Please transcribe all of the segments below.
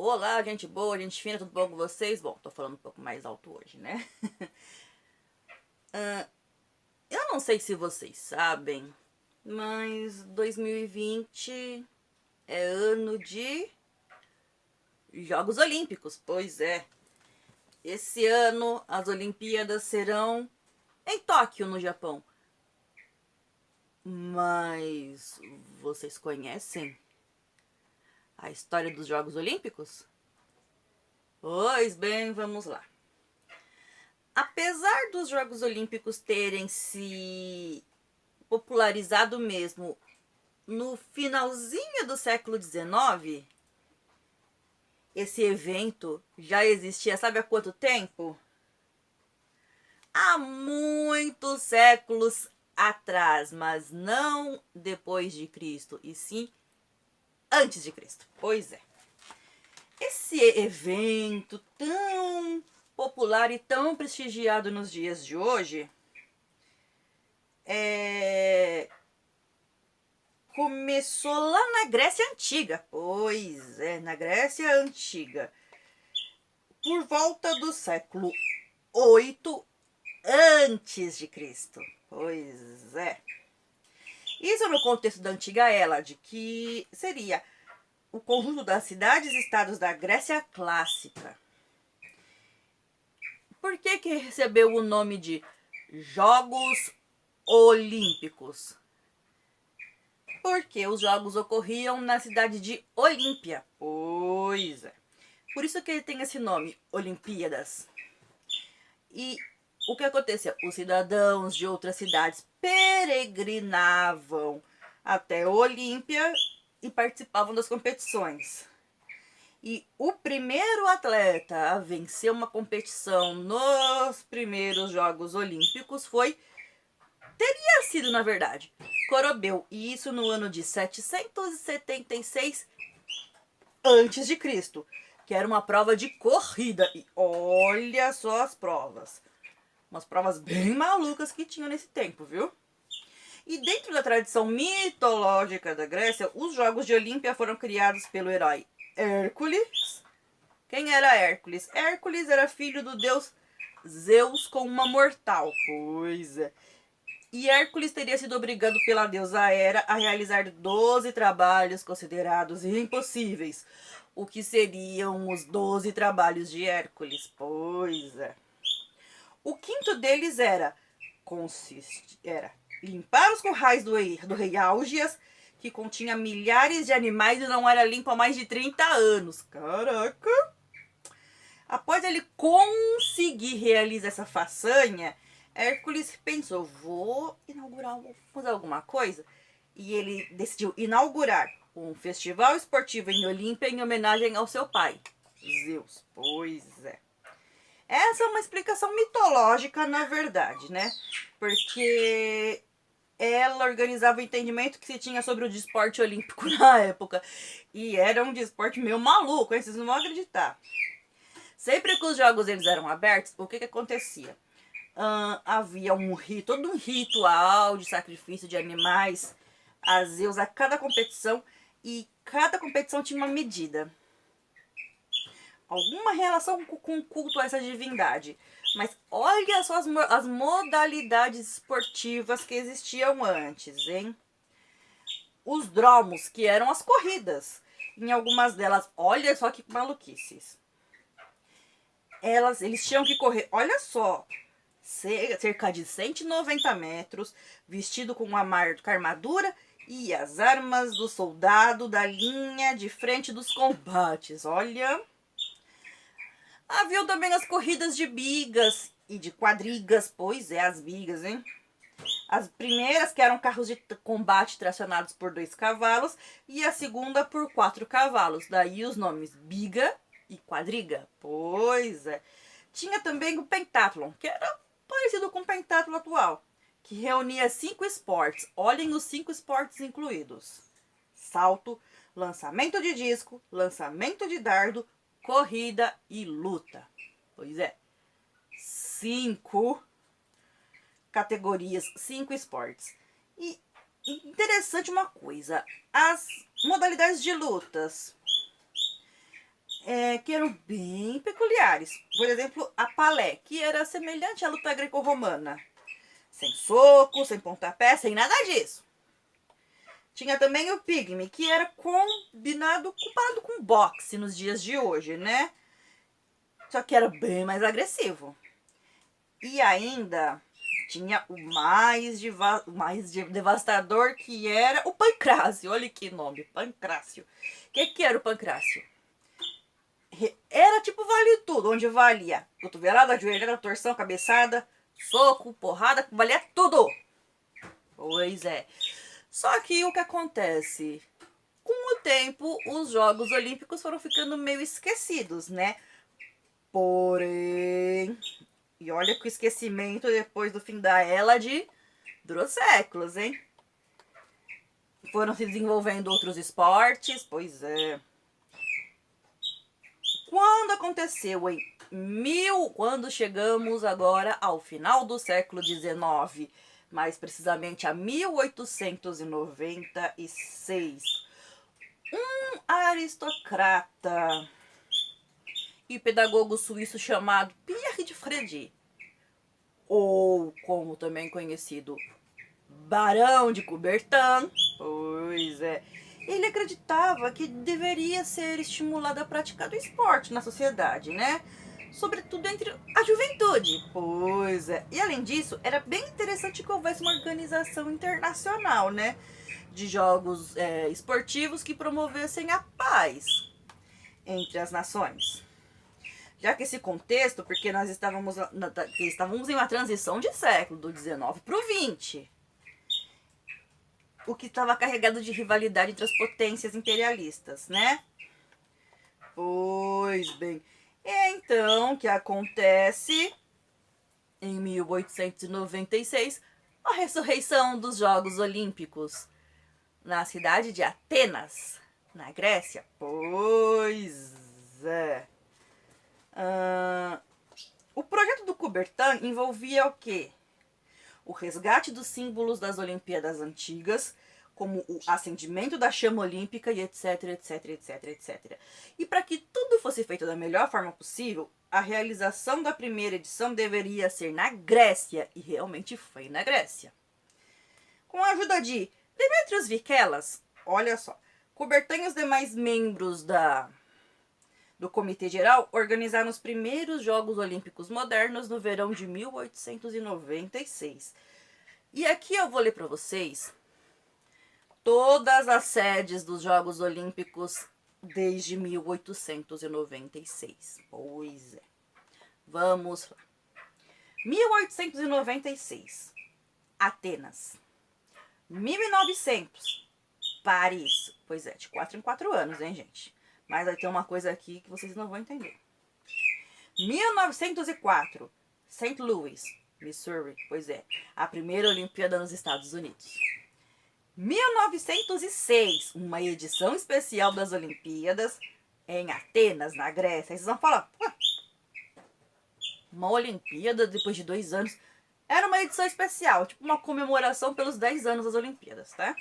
Olá, gente boa, gente fina, tudo bom com vocês? Bom, tô falando um pouco mais alto hoje, né? Eu não sei se vocês sabem, mas 2020 é ano de Jogos Olímpicos. Pois é, esse ano as Olimpíadas serão em Tóquio, no Japão. Mas vocês conhecem a história dos Jogos Olímpicos? Pois bem, vamos lá. Apesar dos Jogos Olímpicos terem se popularizado mesmo no finalzinho do século XIX, esse evento já existia, sabe há quanto tempo? Há muitos séculos atrás, mas não depois de Cristo, e sim antes de Cristo. Pois é. Esse evento tão popular e tão prestigiado nos dias de hoje começou lá na Grécia Antiga. Pois é, na Grécia Antiga. Por volta do século 8 antes de Cristo. Pois é. Isso no contexto da Antiga Hélade, que seria o conjunto das cidades e estados da Grécia Clássica. Por que recebeu o nome de Jogos Olímpicos? Porque os jogos ocorriam na cidade de Olímpia. Pois é. Por isso que ele tem esse nome, Olimpíadas. E o que acontecia? Os cidadãos de outras cidades peregrinavam até Olímpia e participavam das competições. E o primeiro atleta a vencer uma competição nos primeiros Jogos Olímpicos teria sido, na verdade, Corobeu. E isso no ano de 776 a.C., que era uma prova de corrida. E olha só as provas. Umas provas bem malucas que tinham nesse tempo, viu? E dentro da tradição mitológica da Grécia, os Jogos de Olímpia foram criados pelo herói Hércules. Quem era Hércules? Hércules era filho do deus Zeus com uma mortal. Pois é. E Hércules teria sido obrigado pela deusa Hera a realizar 12 trabalhos considerados impossíveis. O que seriam os 12 trabalhos de Hércules? Pois é. O quinto deles era limpar os currais do rei Augias, que continha milhares de animais e não era limpo há mais de 30 anos. Caraca! Após ele conseguir realizar essa façanha, Hércules pensou, vou fazer alguma coisa. E ele decidiu inaugurar um festival esportivo em Olímpia em homenagem ao seu pai, Zeus. Pois é. Essa é uma explicação mitológica, na verdade, né? Porque ela organizava o entendimento que se tinha sobre o desporto olímpico na época. E era um desporto meio maluco, hein? Vocês não vão acreditar. Sempre que os jogos eles eram abertos, o que acontecia? Havia todo um ritual de sacrifício de animais a Zeus a cada competição, e cada competição tinha uma medida. Alguma relação com o culto a essa divindade. Mas olha só as modalidades esportivas que existiam antes, hein? Os dromos, que eram as corridas. Em algumas delas, olha só que maluquices. Eles tinham que correr, olha só, cerca de 190 metros, vestido com uma armadura e as armas do soldado da linha de frente dos combates. Olha. Havia também as corridas de bigas e de quadrigas. Pois é, as bigas, hein? As primeiras que eram carros de combate tracionados por 2 cavalos e a segunda por 4 cavalos. Daí os nomes biga e quadriga. Pois é. Tinha também o pentathlon, que era parecido com o pentathlon atual, que reunia 5 esportes. Olhem os 5 esportes incluídos: salto, lançamento de disco, lançamento de dardo, corrida e luta. Pois é. 5 categorias, 5 esportes. E interessante uma coisa, as modalidades de lutas que eram bem peculiares. Por exemplo, a palé, que era semelhante à luta greco-romana. Sem soco, sem pontapé, sem nada disso. Tinha também o pigme, que era comparado com boxe nos dias de hoje, né? Só que era bem mais agressivo. E ainda tinha o mais devastador, que era o pancrácio. Olha que nome, pancrácio. O que era o pancrácio? Era tipo vale tudo, onde valia cotovelada, joelhada, torção, cabeçada, soco, porrada, valia tudo. Pois é. Só que o que acontece? Com o tempo, os Jogos Olímpicos foram ficando meio esquecidos, né? Porém, e olha que o esquecimento depois do fim da Hélade durou séculos, hein? Foram se desenvolvendo outros esportes, pois é. Quando chegamos agora ao final do século XIX, mais precisamente a 1896, um aristocrata e pedagogo suíço chamado Pierre de Frédéric, ou como também conhecido Barão de Coubertin, pois é, ele acreditava que deveria ser estimulada a prática do esporte na sociedade, né? Sobretudo entre a juventude. Pois é. E além disso, era bem interessante que houvesse uma organização internacional, né? De jogos esportivos que promovessem a paz entre as nações. Já que esse contexto, porque nós estávamos em uma transição de século, do 19 para o 20, o que estava carregado de rivalidade entre as potências imperialistas, né? Pois bem, é então que acontece em 1896 a ressurreição dos Jogos Olímpicos na cidade de Atenas, na Grécia. Pois é. O projeto do Coubertin envolvia o quê? O resgate dos símbolos das Olimpíadas antigas, como o acendimento da chama olímpica e etc, etc, etc, etc. E para que tudo fosse feito da melhor forma possível, a realização da primeira edição deveria ser na Grécia, e realmente foi na Grécia. Com a ajuda de Demetrios Vikelas, olha só, Coubertin e os demais membros do Comitê Geral organizaram os primeiros Jogos Olímpicos modernos no verão de 1896. E aqui eu vou ler para vocês todas as sedes dos Jogos Olímpicos desde 1896. Pois é. Vamos lá. 1896, Atenas. 1900, Paris. Pois é, de 4 em 4 anos, hein, gente? Mas vai ter uma coisa aqui que vocês não vão entender. 1904, St. Louis, Missouri. Pois é, a primeira Olimpíada nos Estados Unidos. 1906, uma edição especial das Olimpíadas em Atenas, na Grécia. Aí vocês vão falar, uma Olimpíada depois de 2 anos. Era uma edição especial, tipo uma comemoração pelos 10 anos das Olimpíadas, tá?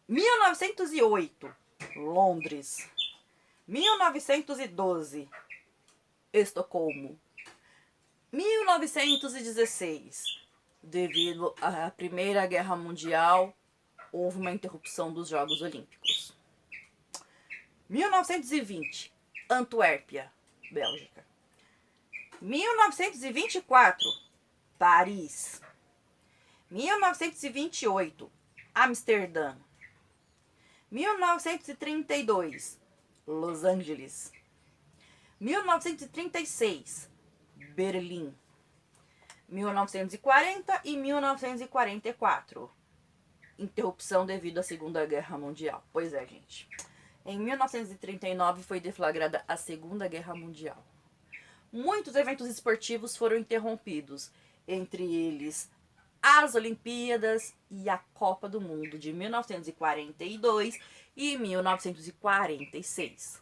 1908, Londres. 1912, Estocolmo. 1916, devido à Primeira Guerra Mundial, houve uma interrupção dos Jogos Olímpicos. 1920, Antuérpia, Bélgica. 1924, Paris. 1928, Amsterdã. 1932, Los Angeles. 1936, Berlim. 1940 e 1944. Interrupção devido à Segunda Guerra Mundial. Pois é, gente. Em 1939 foi deflagrada a Segunda Guerra Mundial. Muitos eventos esportivos foram interrompidos, entre eles as Olimpíadas e a Copa do Mundo de 1942 e 1946.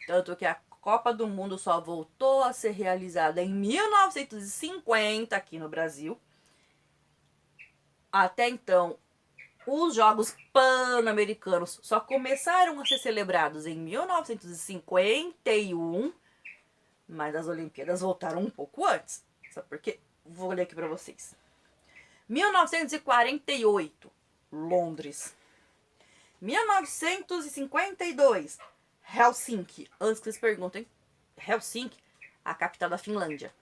Tanto que a Copa do Mundo só voltou a ser realizada em 1950 aqui no Brasil. Até então, Os Jogos Pan-Americanos só começaram a ser celebrados em 1951, mas as Olimpíadas voltaram um pouco antes. Sabe por quê? Vou ler aqui para vocês. 1948, Londres. 1952, Helsinki. Antes que vocês perguntem, Helsinki, a capital da Finlândia.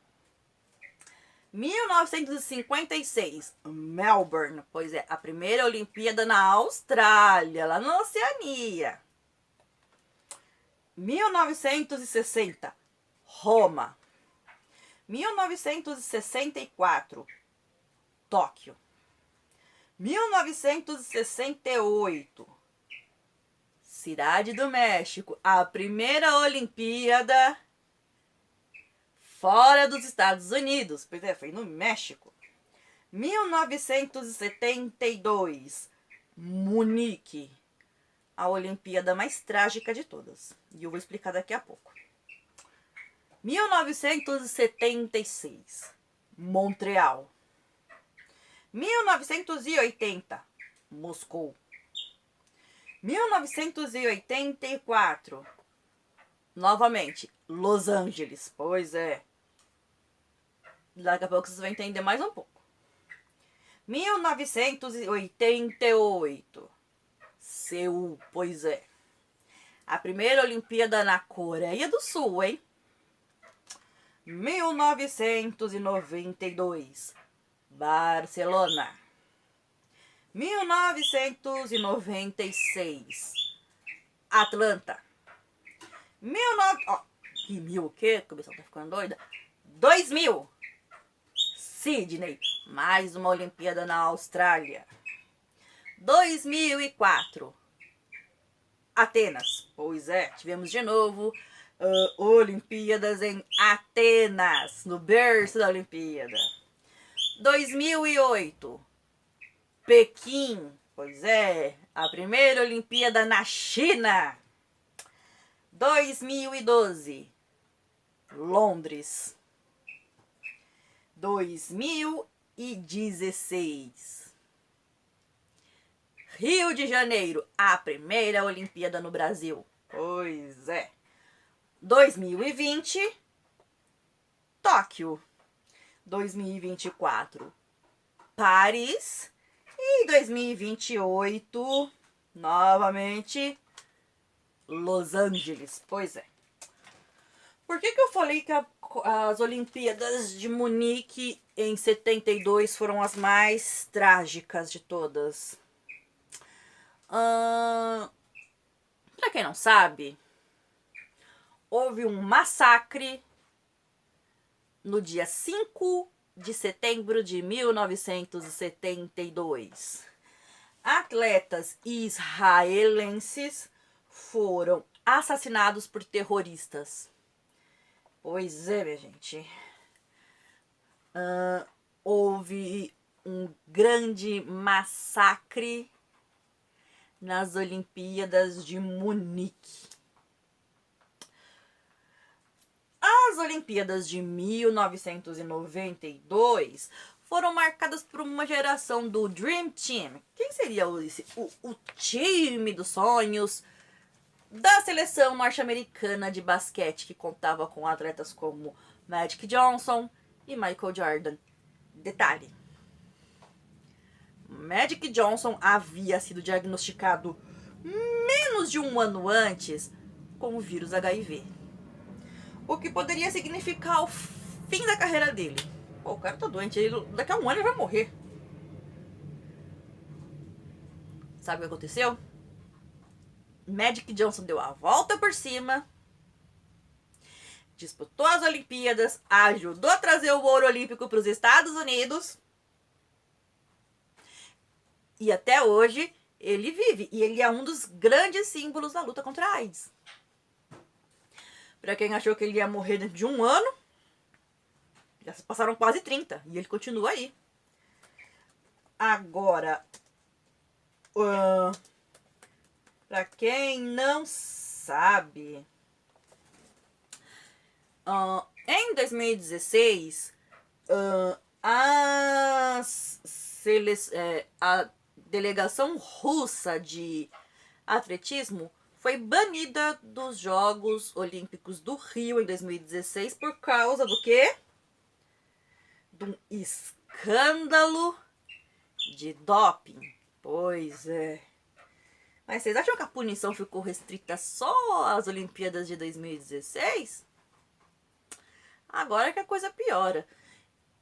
1956, Melbourne, pois é, a primeira Olimpíada na Austrália, lá na Oceania. 1960, Roma. 1964, Tóquio. 1968, Cidade do México, a primeira Olimpíada fora dos Estados Unidos, pois é, foi no México. 1972, Munique, a Olimpíada mais trágica de todas. E eu vou explicar daqui a pouco. 1976, Montreal. 1980, Moscou. 1984, novamente, Los Angeles. Pois é. Daqui a pouco vocês vão entender mais um pouco. 1988, Seul. Pois é. A primeira Olimpíada na Coreia do Sul, hein? 1992, Barcelona. 1996, Atlanta. Que mil o quê? A cabeça tá ficando doida. 2000, Sydney. Mais uma Olimpíada na Austrália. 2004, Atenas. Pois é, tivemos de novo Olimpíadas em Atenas, no berço da Olimpíada. 2008, Pequim. Pois é, a primeira Olimpíada na China. 2012, Londres. 2016, Rio de Janeiro, a primeira Olimpíada no Brasil. Pois é. 2020, Tóquio. 2024, Paris. E 2028, novamente, Los Angeles. Pois é. Por que eu falei que as Olimpíadas de Munique em 72 foram as mais trágicas de todas? Pra quem não sabe, houve um massacre no dia 5 de setembro de 1972. Atletas israelenses foram assassinados por terroristas. Pois é, minha gente. Houve um grande massacre nas Olimpíadas de Munique. As Olimpíadas de 1992 foram marcadas por uma geração do Dream Team. Quem seria o time dos sonhos da seleção norte-americana de basquete, que contava com atletas como Magic Johnson e Michael Jordan. Detalhe: Magic Johnson havia sido diagnosticado menos de um ano antes com o vírus HIV, o que poderia significar o fim da carreira dele. Pô, o cara tá doente, daqui a um ano ele vai morrer. Sabe o que aconteceu? Magic Johnson deu a volta por cima, disputou as Olimpíadas, ajudou a trazer o ouro olímpico para os Estados Unidos. E até hoje ele vive. E ele é um dos grandes símbolos da luta contra a AIDS. Para quem achou que ele ia morrer dentro de um ano, já se passaram quase 30. E ele continua aí. Agora, para quem não sabe, em 2016, delegação russa de atletismo foi banida dos Jogos Olímpicos do Rio em 2016 por causa do quê? De um escândalo de doping. Pois é. Mas vocês acham que a punição ficou restrita só às Olimpíadas de 2016? Agora que a coisa piora.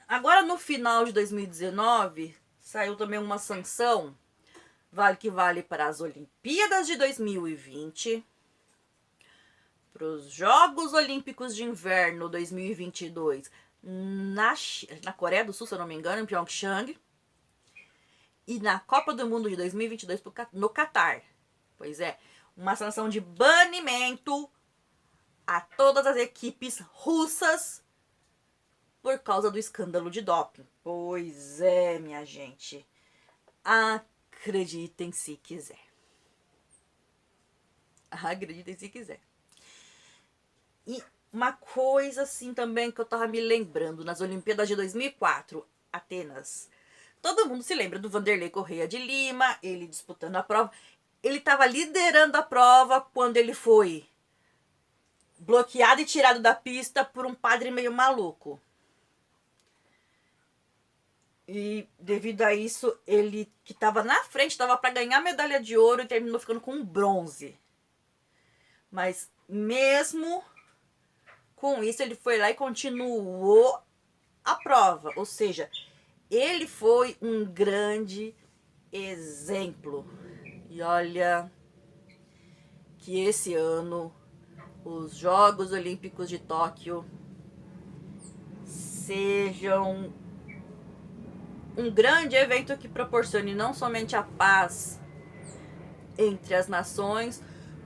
Agora no final de 2019, saiu também uma sanção, que vale para as Olimpíadas de 2020, para os Jogos Olímpicos de Inverno 2022 na Coreia do Sul, se eu não me engano, em Pyeongchang, e na Copa do Mundo de 2022 no Catar. Pois é, uma sanção de banimento a todas as equipes russas por causa do escândalo de doping. Pois é, minha gente. Acreditem se quiser. Acreditem se quiser. E uma coisa assim também que eu tava me lembrando, nas Olimpíadas de 2004, Atenas. Todo mundo se lembra do Vanderlei Corrêa de Lima, ele disputando a prova. Ele tava liderando a prova quando ele foi bloqueado e tirado da pista por um padre meio maluco. E devido a isso, ele que estava na frente, estava para ganhar medalha de ouro e terminou ficando com um bronze. Mas mesmo com isso, ele foi lá e continuou a prova. Ou seja, ele foi um grande exemplo. E olha que esse ano os Jogos Olímpicos de Tóquio sejam um grande evento que proporcione não somente a paz entre as nações,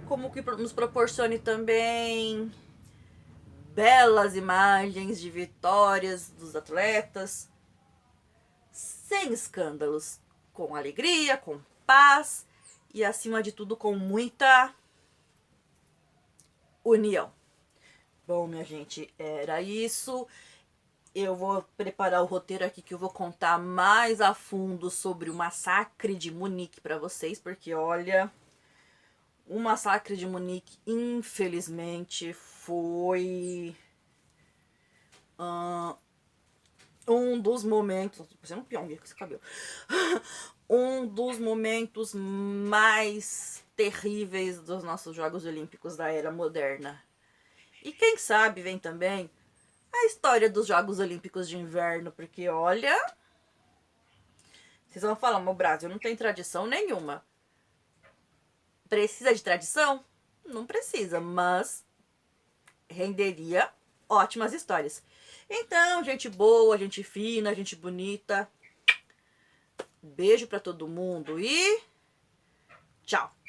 como que nos proporcione também belas imagens de vitórias dos atletas, sem escândalos, com alegria, com paz e, acima de tudo, com muita união. Bom, minha gente, era isso. Eu vou preparar o roteiro aqui que eu vou contar mais a fundo sobre o massacre de Munique para vocês, porque olha, o massacre de Munique, infelizmente, foi um dos momentos, você não pião com esse cabelo, um dos momentos mais terríveis dos nossos Jogos Olímpicos da era moderna. E quem sabe vem também a história dos Jogos Olímpicos de Inverno, porque olha, vocês vão falar, mas o Brasil não tem tradição nenhuma. Precisa de tradição? Não precisa, mas renderia ótimas histórias. Então, gente boa, gente fina, gente bonita. Beijo pra todo mundo e tchau!